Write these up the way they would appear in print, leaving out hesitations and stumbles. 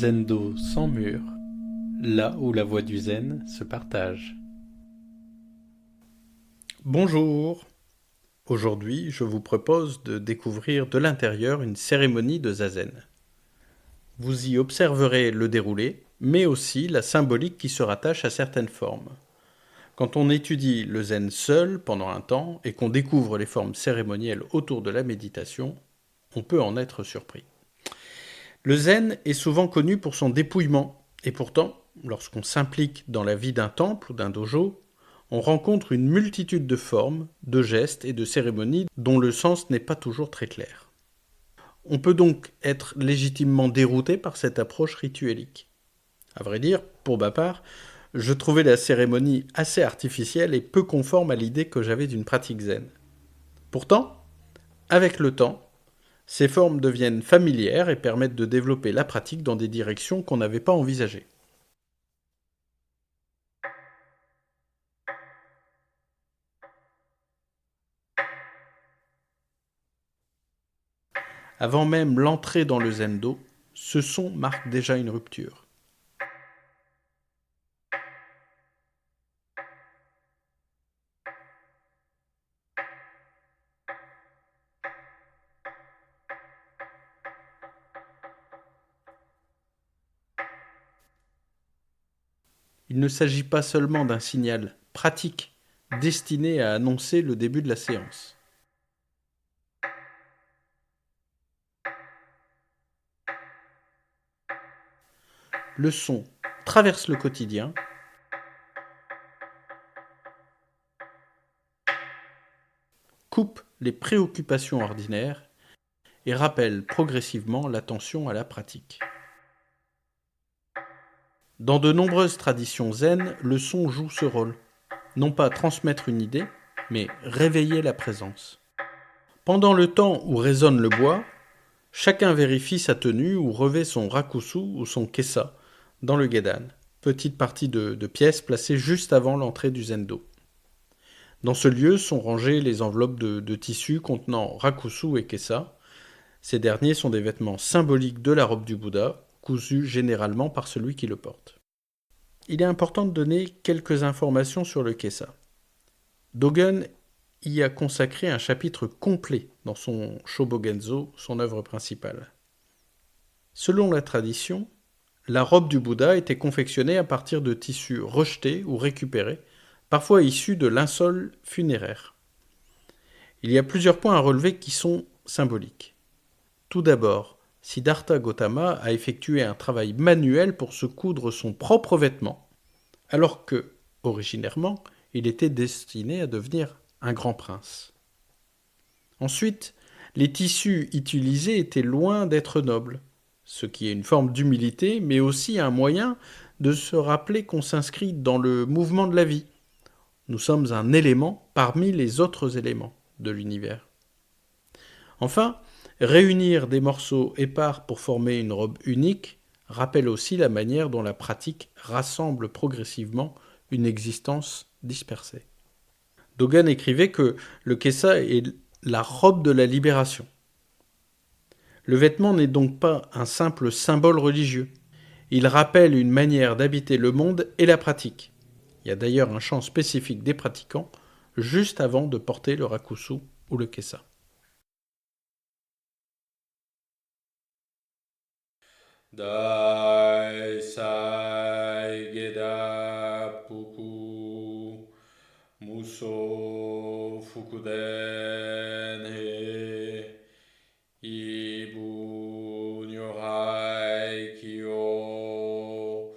Zendo sans mur, là où la voie du zen se partage. Bonjour. Aujourd'hui, je vous propose de découvrir de l'intérieur une cérémonie de zazen. Vous y observerez le déroulé, mais aussi la symbolique qui se rattache à certaines formes. Quand on étudie le zen seul pendant un temps et qu'on découvre les formes cérémonielles autour de la méditation, on peut en être surpris. Le zen est souvent connu pour son dépouillement, et pourtant, lorsqu'on s'implique dans la vie d'un temple ou d'un dojo, on rencontre une multitude de formes, de gestes et de cérémonies dont le sens n'est pas toujours très clair. On peut donc être légitimement dérouté par cette approche rituelique. À vrai dire, pour ma part, je trouvais la cérémonie assez artificielle et peu conforme à l'idée que j'avais d'une pratique zen. Pourtant, avec le temps, ces formes deviennent familières et permettent de développer la pratique dans des directions qu'on n'avait pas envisagées. Avant même l'entrée dans le zendo, ce son marque déjà une rupture. Il ne s'agit pas seulement d'un signal pratique destiné à annoncer le début de la séance. Le son traverse le quotidien, coupe les préoccupations ordinaires et rappelle progressivement l'attention à la pratique. Dans de nombreuses traditions zen, le son joue ce rôle. Non pas transmettre une idée, mais réveiller la présence. Pendant le temps où résonne le bois, chacun vérifie sa tenue ou revêt son rakusu ou son kessa dans le gedan, petite partie de pièces placée juste avant l'entrée du zendo. Dans ce lieu sont rangées les enveloppes de tissus contenant rakusu et kessa. Ces derniers sont des vêtements symboliques de la robe du Bouddha, cousus généralement par celui qui le porte. Il est important de donner quelques informations sur le kessa. Dogen y a consacré un chapitre complet dans son Shobogenzo, son œuvre principale. Selon la tradition, la robe du Bouddha était confectionnée à partir de tissus rejetés ou récupérés, parfois issus de linceul funéraire. Il y a plusieurs points à relever qui sont symboliques. Tout d'abord, Siddhartha Gautama a effectué un travail manuel pour se coudre son propre vêtement, alors que, originairement, il était destiné à devenir un grand prince. Ensuite, les tissus utilisés étaient loin d'être nobles, ce qui est une forme d'humilité, mais aussi un moyen de se rappeler qu'on s'inscrit dans le mouvement de la vie. Nous sommes un élément parmi les autres éléments de l'univers. Enfin, réunir des morceaux épars pour former une robe unique rappelle aussi la manière dont la pratique rassemble progressivement une existence dispersée. Dogen écrivait que le kessa est la robe de la libération. Le vêtement n'est donc pas un simple symbole religieux. Il rappelle une manière d'habiter le monde et la pratique. Il y a d'ailleurs un chant spécifique des pratiquants juste avant de porter le rakusu ou le kessa. Dai sai geda puku muso fukuden he ibu nyorai kyo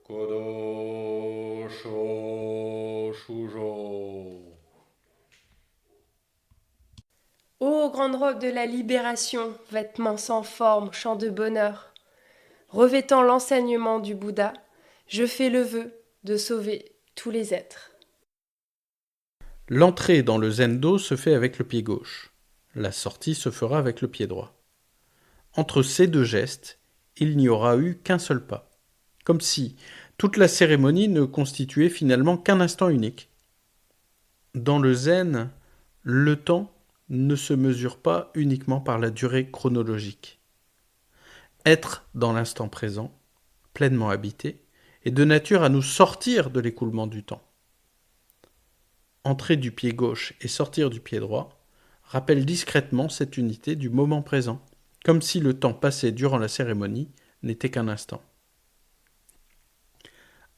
kodo sho shujo. Ô grande robe de la libération, vêtements sans forme, chant de bonheur, revêtant l'enseignement du Bouddha, je fais le vœu de sauver tous les êtres. L'entrée dans le zendo se fait avec le pied gauche. La sortie se fera avec le pied droit. Entre ces deux gestes, il n'y aura eu qu'un seul pas. Comme si toute la cérémonie ne constituait finalement qu'un instant unique. Dans le zen, le temps ne se mesure pas uniquement par la durée chronologique. Être dans l'instant présent pleinement habité, est de nature à nous sortir de l'écoulement du temps. Entrer du pied gauche et sortir du pied droit rappelle discrètement cette unité du moment présent, comme si le temps passé durant la cérémonie n'était qu'un instant.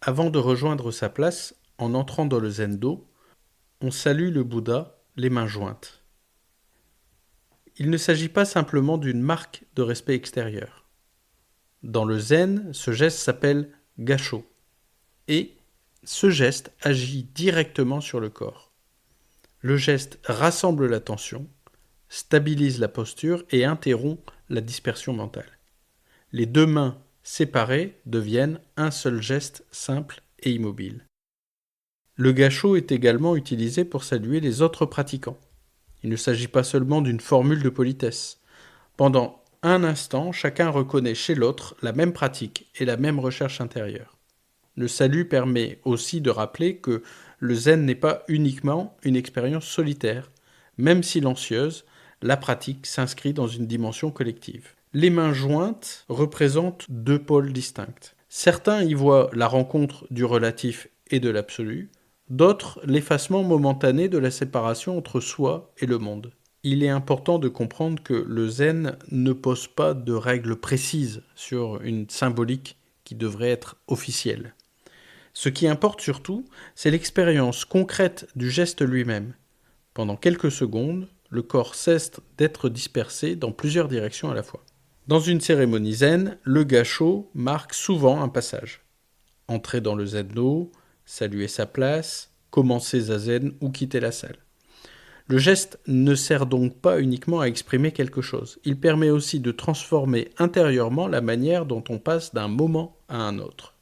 Avant de rejoindre sa place, en entrant dans le Zendo, on salue le Bouddha les mains jointes. Il ne s'agit pas simplement d'une marque de respect extérieur. Dans le Zen, ce geste s'appelle Gassho, et ce geste agit directement sur le corps. Le geste rassemble l'attention, stabilise la posture et interrompt la dispersion mentale. Les deux mains séparées deviennent un seul geste simple et immobile. Le gassho est également utilisé pour saluer les autres pratiquants. Il ne s'agit pas seulement d'une formule de politesse. Pendant un instant, chacun reconnaît chez l'autre la même pratique et la même recherche intérieure. Le salut permet aussi de rappeler que le zen n'est pas uniquement une expérience solitaire. Même silencieuse, la pratique s'inscrit dans une dimension collective. Les mains jointes représentent deux pôles distincts. Certains y voient la rencontre du relatif et de l'absolu, d'autres l'effacement momentané de la séparation entre soi et le monde. Il est important de comprendre que le zen ne pose pas de règles précises sur une symbolique qui devrait être officielle. Ce qui importe surtout, c'est l'expérience concrète du geste lui-même. Pendant quelques secondes, le corps cesse d'être dispersé dans plusieurs directions à la fois. Dans une cérémonie zen, le gassho marque souvent un passage. Entrer dans le zendo, saluer sa place, commencer zazen ou quitter la salle. Le geste ne sert donc pas uniquement à exprimer quelque chose. Il permet aussi de transformer intérieurement la manière dont on passe d'un moment à un autre.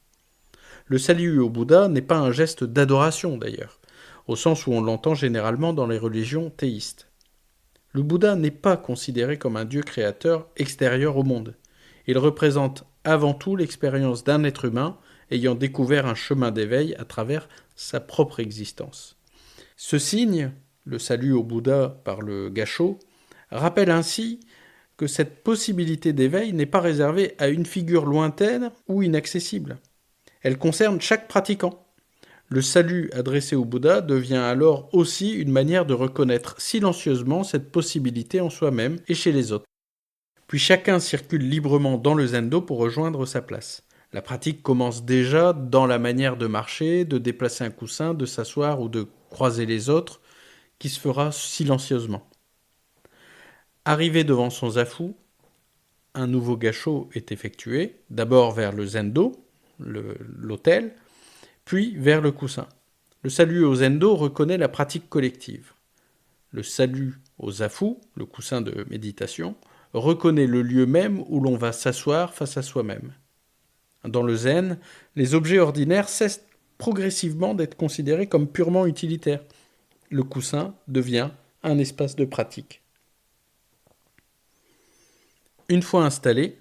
Le salut au Bouddha n'est pas un geste d'adoration d'ailleurs, au sens où on l'entend généralement dans les religions théistes. Le Bouddha n'est pas considéré comme un dieu créateur extérieur au monde. Il représente avant tout l'expérience d'un être humain ayant découvert un chemin d'éveil à travers sa propre existence. Ce signe, le salut au Bouddha par le gassho, rappelle ainsi que cette possibilité d'éveil n'est pas réservée à une figure lointaine ou inaccessible. Elle concerne chaque pratiquant. Le salut adressé au Bouddha devient alors aussi une manière de reconnaître silencieusement cette possibilité en soi-même et chez les autres. Puis chacun circule librement dans le zendo pour rejoindre sa place. La pratique commence déjà dans la manière de marcher, de déplacer un coussin, de s'asseoir ou de croiser les autres, qui se fera silencieusement. Arrivé devant son zafu, un nouveau gassho est effectué, d'abord vers le zendo, l'autel, puis vers le coussin. Le salut au zendo reconnaît la pratique collective. Le salut au zafu, le coussin de méditation, reconnaît le lieu même où l'on va s'asseoir face à soi-même. Dans le zen, les objets ordinaires cessent progressivement d'être considérés comme purement utilitaires. Le coussin devient un espace de pratique. Une fois installé,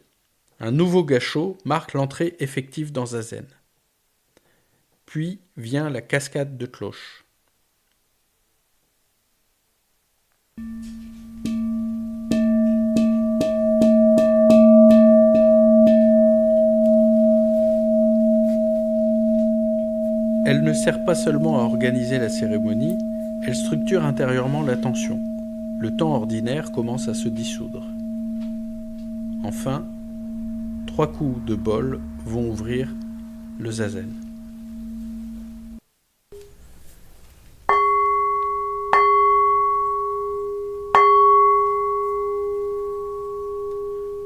un nouveau gassho marque l'entrée effective dans zazen. Puis vient la cascade de cloches. Elle ne sert pas seulement à organiser la cérémonie, elle structure intérieurement l'attention. Le temps ordinaire commence à se dissoudre. Enfin, 3 coups de bol vont ouvrir le zazen.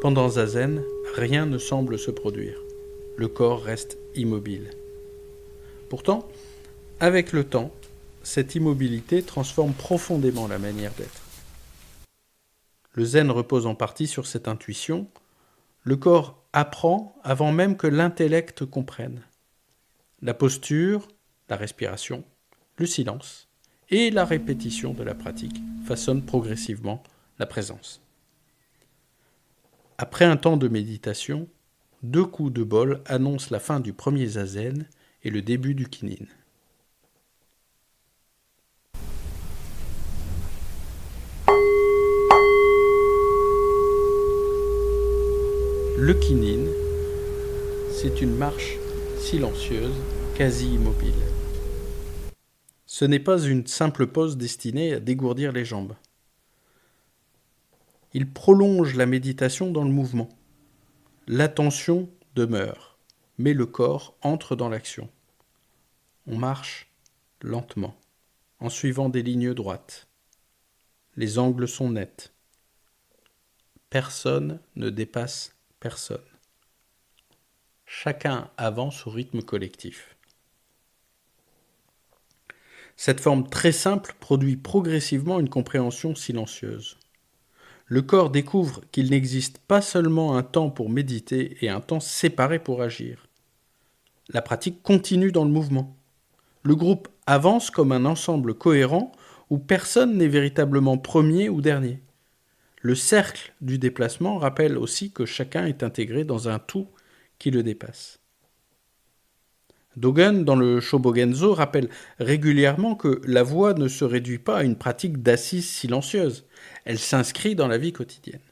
Pendant zazen, rien ne semble se produire. Le corps reste immobile. Pourtant, avec le temps, cette immobilité transforme profondément la manière d'être. Le zen repose en partie sur cette intuition. Le corps apprend avant même que l'intellect comprenne. La posture, la respiration, le silence et la répétition de la pratique façonnent progressivement la présence. Après un temps de méditation, 2 coups de bol annoncent la fin du premier zazen et le début du kinin. Le kinin, c'est une marche silencieuse, quasi immobile. Ce n'est pas une simple pause destinée à dégourdir les jambes. Il prolonge la méditation dans le mouvement. L'attention demeure, mais le corps entre dans l'action. On marche lentement, en suivant des lignes droites. Les angles sont nets. Personne ne dépasse personne. Chacun avance au rythme collectif. Cette forme très simple produit progressivement une compréhension silencieuse. Le corps découvre qu'il n'existe pas seulement un temps pour méditer et un temps séparé pour agir. La pratique continue dans le mouvement. Le groupe avance comme un ensemble cohérent où personne n'est véritablement premier ou dernier. Le cercle du déplacement rappelle aussi que chacun est intégré dans un tout qui le dépasse. Dogen, dans le Shobogenzo, rappelle régulièrement que la voie ne se réduit pas à une pratique d'assise silencieuse. Elle s'inscrit dans la vie quotidienne.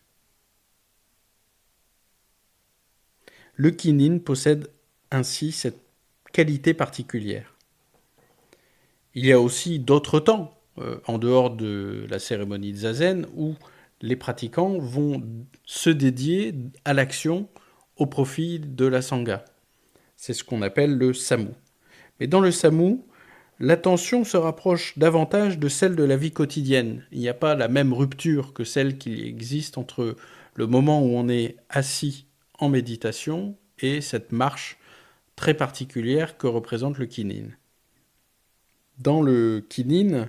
Le Kinnin possède ainsi cette qualité particulière. Il y a aussi d'autres temps, en dehors de la cérémonie de zazen, où les pratiquants vont se dédier à l'action au profit de la sangha. C'est ce qu'on appelle le samu. Mais dans le samu, l'attention se rapproche davantage de celle de la vie quotidienne. Il n'y a pas la même rupture que celle qui existe entre le moment où on est assis en méditation et cette marche très particulière que représente le Kinnin. Dans le Kinnin,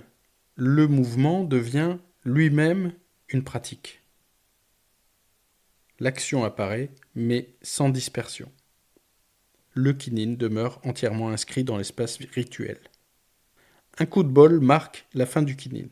le mouvement devient lui-même une pratique. L'action apparaît, mais sans dispersion. Le Kinnin demeure entièrement inscrit dans l'espace rituel. Un coup de bol marque la fin du Kinnin.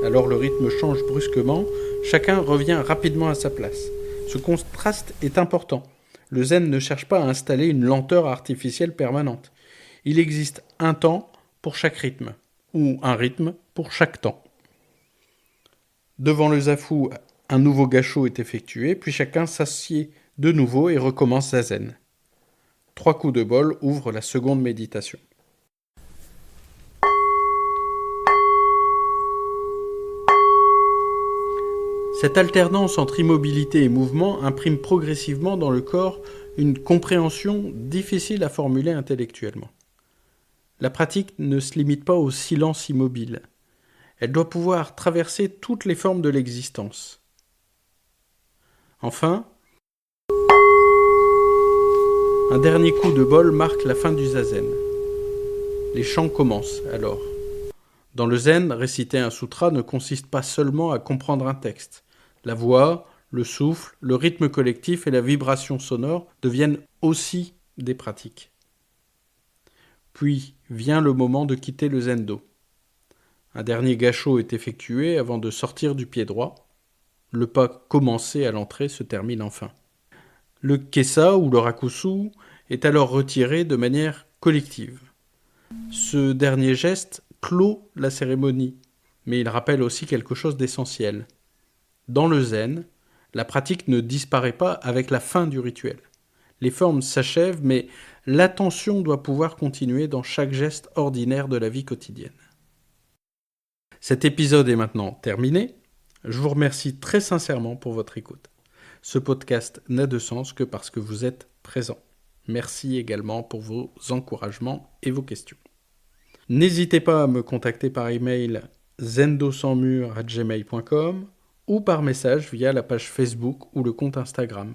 Alors le rythme change brusquement, chacun revient rapidement à sa place. Ce contraste est important. Le zen ne cherche pas à installer une lenteur artificielle permanente. Il existe un temps pour chaque rythme, ou un rythme pour chaque temps. Devant le zafu, un nouveau gassho est effectué, puis chacun s'assied de nouveau et recommence zazen. 3 coups de bol ouvrent la seconde méditation. Cette alternance entre immobilité et mouvement imprime progressivement dans le corps une compréhension difficile à formuler intellectuellement. La pratique ne se limite pas au silence immobile. Elle doit pouvoir traverser toutes les formes de l'existence. Enfin, un dernier coup de bol marque la fin du zazen. Les chants commencent alors. Dans le zen, réciter un sutra ne consiste pas seulement à comprendre un texte. La voix, le souffle, le rythme collectif et la vibration sonore deviennent aussi des pratiques. Puis vient le moment de quitter le zendo. Un dernier gassho est effectué avant de sortir du pied droit. Le pas commencé à l'entrée se termine enfin. Le kessa ou le rakusu est alors retiré de manière collective. Ce dernier geste clôt la cérémonie, mais il rappelle aussi quelque chose d'essentiel. Dans le zen, la pratique ne disparaît pas avec la fin du rituel. Les formes s'achèvent, mais l'attention doit pouvoir continuer dans chaque geste ordinaire de la vie quotidienne. Cet épisode est maintenant terminé. Je vous remercie très sincèrement pour votre écoute. Ce podcast n'a de sens que parce que vous êtes présents. Merci également pour vos encouragements et vos questions. N'hésitez pas à me contacter par email zendosansmur@gmail.com ou par message via la page Facebook ou le compte Instagram,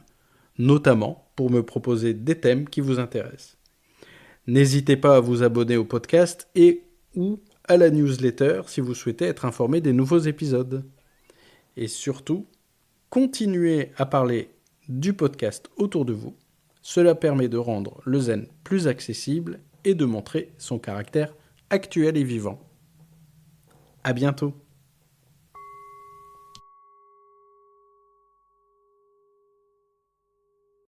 notamment pour me proposer des thèmes qui vous intéressent. N'hésitez pas à vous abonner au podcast et ou à la newsletter si vous souhaitez être informé des nouveaux épisodes. Et surtout, continuez à parler du podcast autour de vous. Cela permet de rendre le zen plus accessible et de montrer son caractère actuel et vivant. À bientôt.